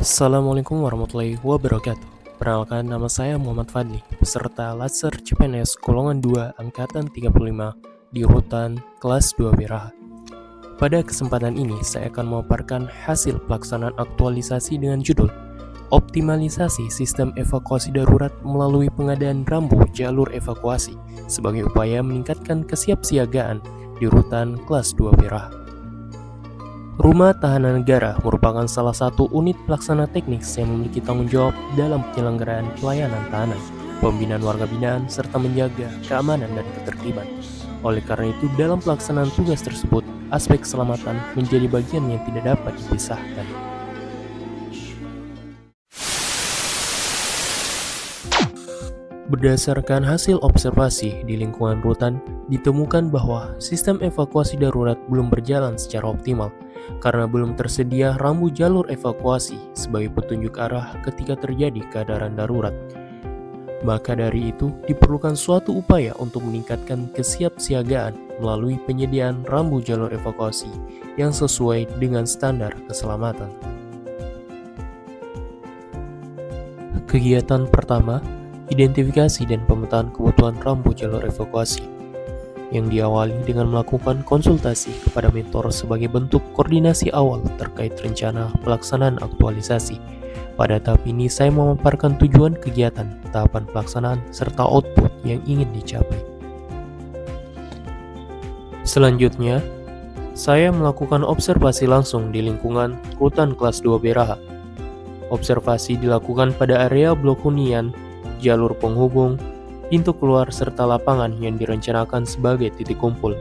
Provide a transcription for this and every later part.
Assalamualaikum warahmatullahi wabarakatuh. Perkenalkan, nama saya Muhammad Fadli, peserta Laser CPNS Golongan 2 Angkatan 35 di urutan kelas 2 Biraha. Pada kesempatan ini, saya akan memaparkan hasil pelaksanaan aktualisasi dengan judul Optimalisasi Sistem Evakuasi Darurat melalui pengadaan rambu jalur evakuasi sebagai upaya meningkatkan kesiapsiagaan di urutan kelas 2 Biraha. Rumah Tahanan Negara merupakan salah satu unit pelaksana teknis yang memiliki tanggung jawab dalam penyelenggaraan pelayanan tahanan, pembinaan warga binaan, serta menjaga keamanan dan ketertiban. Oleh karena itu, dalam pelaksanaan tugas tersebut, aspek keselamatan menjadi bagian yang tidak dapat dipisahkan. Berdasarkan hasil observasi di lingkungan rutan, ditemukan bahwa sistem evakuasi darurat belum berjalan secara optimal karena belum tersedia rambu jalur evakuasi sebagai petunjuk arah ketika terjadi keadaan darurat. Maka dari itu, diperlukan suatu upaya untuk meningkatkan kesiapsiagaan melalui penyediaan rambu jalur evakuasi yang sesuai dengan standar keselamatan. Kegiatan pertama, identifikasi dan pemetaan kebutuhan rambu jalur evakuasi, yang diawali dengan melakukan konsultasi kepada mentor sebagai bentuk koordinasi awal terkait rencana pelaksanaan aktualisasi. Pada tahap ini, saya memaparkan tujuan kegiatan, tahapan pelaksanaan, serta output yang ingin dicapai. Selanjutnya, saya melakukan observasi langsung di lingkungan rutan kelas 2 Biraha. Observasi dilakukan pada area blok hunian, jalur penghubung, pintu keluar, serta lapangan yang direncanakan sebagai titik kumpul.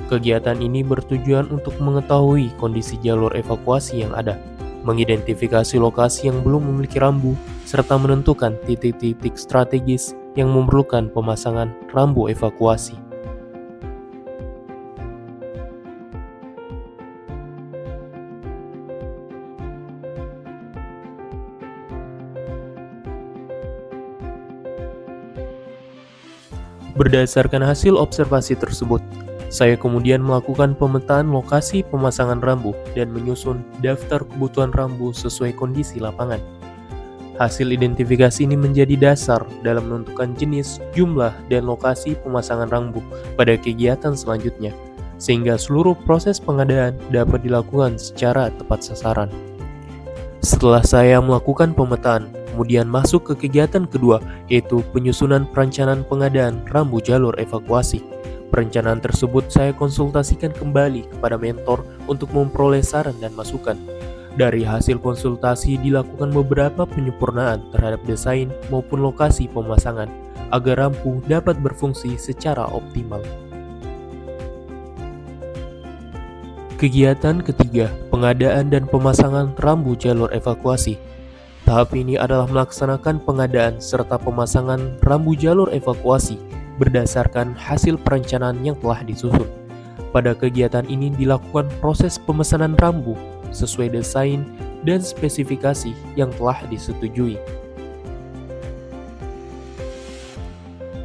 Kegiatan ini bertujuan untuk mengetahui kondisi jalur evakuasi yang ada, mengidentifikasi lokasi yang belum memiliki rambu, serta menentukan titik-titik strategis yang memerlukan pemasangan rambu evakuasi. Berdasarkan hasil observasi tersebut, saya kemudian melakukan pemetaan lokasi pemasangan rambu dan menyusun daftar kebutuhan rambu sesuai kondisi lapangan. Hasil identifikasi ini menjadi dasar dalam menentukan jenis, jumlah, dan lokasi pemasangan rambu pada kegiatan selanjutnya, sehingga seluruh proses pengadaan dapat dilakukan secara tepat sasaran. Setelah saya melakukan pemetaan, kemudian masuk ke kegiatan kedua, yaitu penyusunan perencanaan pengadaan rambu jalur evakuasi. Perencanaan tersebut saya konsultasikan kembali kepada mentor untuk memperoleh saran dan masukan. Dari hasil konsultasi dilakukan beberapa penyempurnaan terhadap desain maupun lokasi pemasangan agar rambu dapat berfungsi secara optimal. Kegiatan ketiga, pengadaan dan pemasangan rambu jalur evakuasi. Tahap ini adalah melaksanakan pengadaan serta pemasangan rambu jalur evakuasi berdasarkan hasil perencanaan yang telah disusun. Pada kegiatan ini dilakukan proses pemesanan rambu sesuai desain dan spesifikasi yang telah disetujui.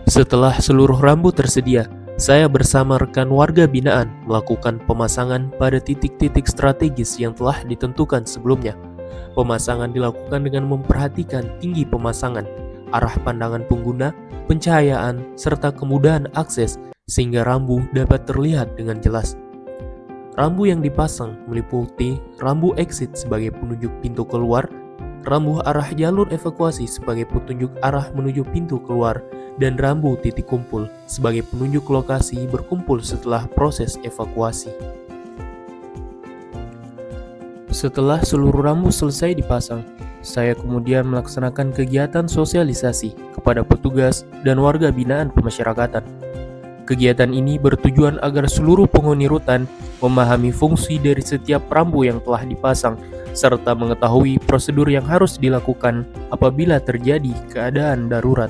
Setelah seluruh rambu tersedia, saya bersama rekan warga binaan melakukan pemasangan pada titik-titik strategis yang telah ditentukan sebelumnya. Pemasangan dilakukan dengan memperhatikan tinggi pemasangan, arah pandangan pengguna, pencahayaan, serta kemudahan akses sehingga rambu dapat terlihat dengan jelas. Rambu yang dipasang meliputi rambu exit sebagai penunjuk pintu keluar, rambu arah jalur evakuasi sebagai petunjuk arah menuju pintu keluar, dan rambu titik kumpul sebagai penunjuk lokasi berkumpul setelah proses evakuasi. Setelah seluruh rambu selesai dipasang, saya kemudian melaksanakan kegiatan sosialisasi kepada petugas dan warga binaan pemasyarakatan. Kegiatan ini bertujuan agar seluruh penghuni rutan memahami fungsi dari setiap rambu yang telah dipasang, serta mengetahui prosedur yang harus dilakukan apabila terjadi keadaan darurat.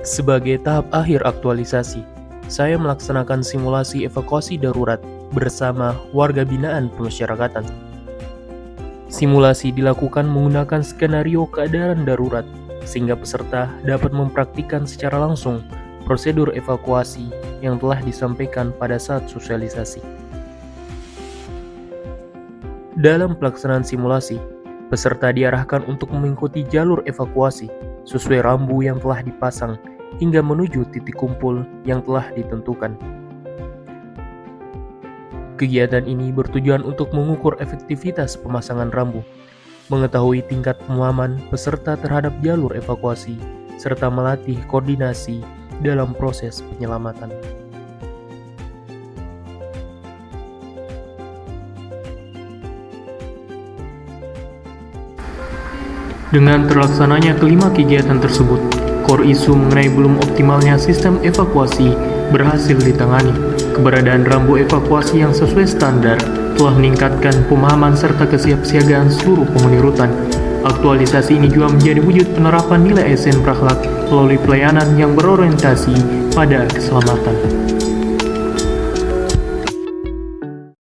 Sebagai tahap akhir aktualisasi, saya melaksanakan simulasi evakuasi darurat bersama warga binaan pemasyarakatan. Simulasi dilakukan menggunakan skenario keadaan darurat, sehingga peserta dapat mempraktikkan secara langsung prosedur evakuasi yang telah disampaikan pada saat sosialisasi. Dalam pelaksanaan simulasi, peserta diarahkan untuk mengikuti jalur evakuasi sesuai rambu yang telah dipasang hingga menuju titik kumpul yang telah ditentukan. Kegiatan ini bertujuan untuk mengukur efektivitas pemasangan rambu, mengetahui tingkat pemahaman peserta terhadap jalur evakuasi, serta melatih koordinasi dalam proses penyelamatan. Dengan terlaksananya kelima kegiatan tersebut, core isu mengenai belum optimalnya sistem evakuasi berhasil ditangani. Keberadaan rambu evakuasi yang sesuai standar telah meningkatkan pemahaman serta kesiapsiagaan seluruh penghuni rutan. Aktualisasi ini juga menjadi wujud penerapan nilai ASN berakhlak melalui pelayanan yang berorientasi pada keselamatan.